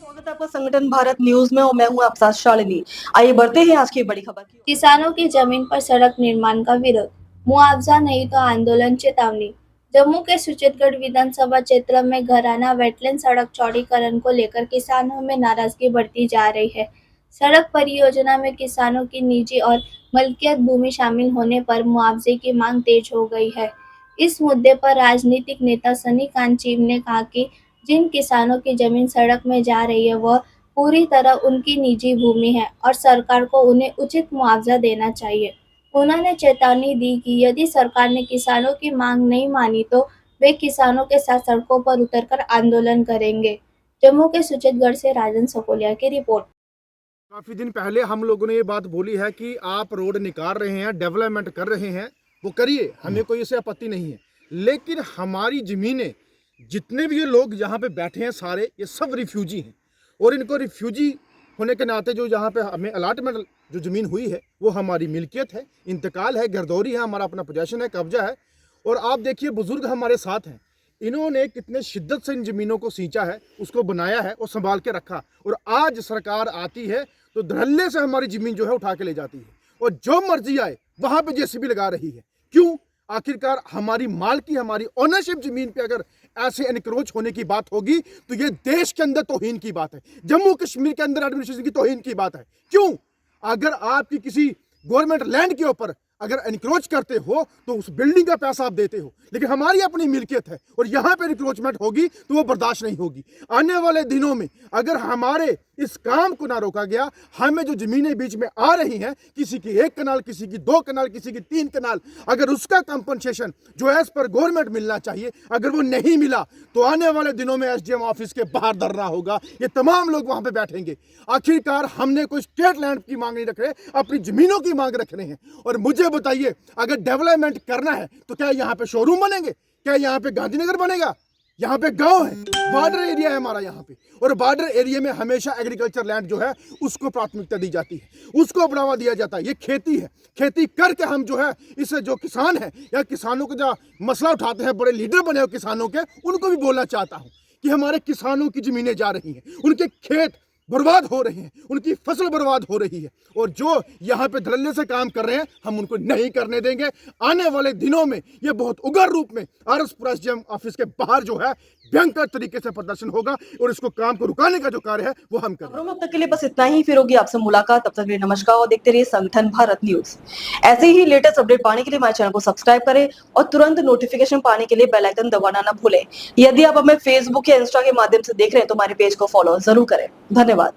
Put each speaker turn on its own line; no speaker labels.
स्वागत है आपका संगठन भारत न्यूज में और मैं हूं आपके साथ शालिनी। आइए बढ़ते हैं आज की बड़ी खबर की ओर।
किसानों की जमीन पर सड़क निर्माण का विरोध, मुआवजा नहीं तो आंदोलन चेतावनी। जम्मू के सुचेतगढ़ विधानसभा क्षेत्र में घराना वेटलैंड सड़क चौड़ीकरण को लेकर किसानों में नाराजगी बढ़ती जा रही है। सड़क परियोजना में किसानों की निजी और मलकियत भूमि शामिल होने पर मुआवजे की मांग तेज हो गई है। इस मुद्दे पर राजनीतिक नेता सनी कांचीव ने कहा कि जिन किसानों की जमीन सड़क में जा रही है वह पूरी तरह उनकी निजी भूमि है और सरकार को उन्हें उचित मुआवजा देना चाहिए। उन्होंने चेतावनी दी कि यदि सरकार ने किसानों की मांग नहीं मानी तो वे किसानों के साथ सड़कों पर उतरकर आंदोलन करेंगे। जम्मू के सुचेतगढ़ से राजन सकोलिया की रिपोर्ट।
काफी दिन पहले हम लोगों ने ये बात बोली है कि आप रोड निकाल रहे हैं, डेवलपमेंट कर रहे हैं, वो करिए, हमें कोई इससे आपत्ति नहीं है। लेकिन हमारी ज़मीनें, जितने भी ये लोग यहाँ पे बैठे हैं सारे, ये सब रिफ्यूजी हैं और इनको रिफ्यूजी होने के नाते जो यहाँ पे हमें अलाटमेंट जो ज़मीन हुई है वो हमारी मिल्कियत है, इंतकाल है, गर्दौरी है, हमारा अपना पोजेशन है, कब्जा है। और आप देखिए बुज़ुर्ग हमारे साथ हैं, इन्होंने कितने शिद्दत से इन ज़मीनों को सींचा है, उसको बनाया है और संभाल के रखा। और आज सरकार आती है तो धड़ल्ले से हमारी ज़मीन जो है उठा के ले जाती है और जो मर्जी आए वहाँ पे जेसीबी लगा रही है। क्यों? आखिरकार हमारी माल की, हमारी ओनरशिप ज़मीन पे अगर ऐसे एनक्रोच होने की बात होगी तो ये देश के अंदर तौहीन की बात है, जम्मू कश्मीर के अंदर एडमिनिस्ट्रेशन की तौहीन की बात है। क्यों? अगर आपकी किसी गवर्नमेंट लैंड के ऊपर अगर एनक्रोच करते हो तो उस बिल्डिंग का पैसा आप देते हो, लेकिन हमारी अपनी मिल्कियत है और यहाँ पे एनक्रोचमेंट होगी तो वो बर्दाश्त नहीं होगी। आने वाले दिनों में अगर हमारे इस काम को ना रोका गया, हमें जो ज़मीनें बीच में आ रही हैं, किसी की 1 कनाल, किसी की 2 कनाल, किसी की 3 कनाल, अगर उसका कंपनसेशन जो एज पर गवर्नमेंट मिलना चाहिए अगर वो नहीं मिला तो आने वाले दिनों में एसडीएम ऑफिस के बाहर धरना होगा। ये तमाम लोग वहाँ पे बैठेंगे। आखिरकार हमने कोई स्टेट लैंड की मांग नहीं रख रहे, अपनी ज़मीनों की मांग रख रहे हैं। और मुझे बताइए, अगर डेवलपमेंट करना है तो क्या यहाँ पे शोरूम बनेंगे? क्या यहाँ पे गांधीनगर बनेगा? यहाँ पे गांव है, बॉर्डर एरिया है हमारा यहाँ पे, और बॉर्डर एरिया में हमेशा एग्रीकल्चर लैंड जो है उसको प्राथमिकता दी जाती है, उसको बढ़ावा दिया जाता है। ये खेती है, खेती करके हम जो है इससे जो किसान है या किसानों को जो मसला उठाते हैं, बड़े लीडर बने हो किसानों के, उनको भी बोलना चाहता हूँ कि हमारे किसानों की ज़मीनें जा रही हैं, उनके खेत बर्बाद हो रहे हैं, उनकी फसल बर्बाद हो रही है और जो यहाँ पे धड़ल्ले से काम कर रहे हैं हम उनको नहीं करने देंगे। आने वाले दिनों में ये बहुत उग्र रूप में आरएसपुर एसडीएम ऑफिस के बाहर जो है भयंकर तरीके से प्रदर्शन होगा और इसको काम को रुकाने का जो कार्य है वो हम करेंगे।
अब तक के लिए बस इतना ही, फिर होगी आपसे मुलाकात। तब तक के लिए नमस्कार और देखते रहिए संगठन भारत न्यूज। ऐसे ही लेटेस्ट अपडेट पाने के लिए हमारे चैनल को सब्सक्राइब करें और तुरंत नोटिफिकेशन पाने के लिए बेल आइकन दबाना ना भूलें। यदि आप हमें फेसबुक या इंस्टा के माध्यम से देख रहे हैं तो हमारे पेज को फॉलो जरूर करें। धन्यवाद।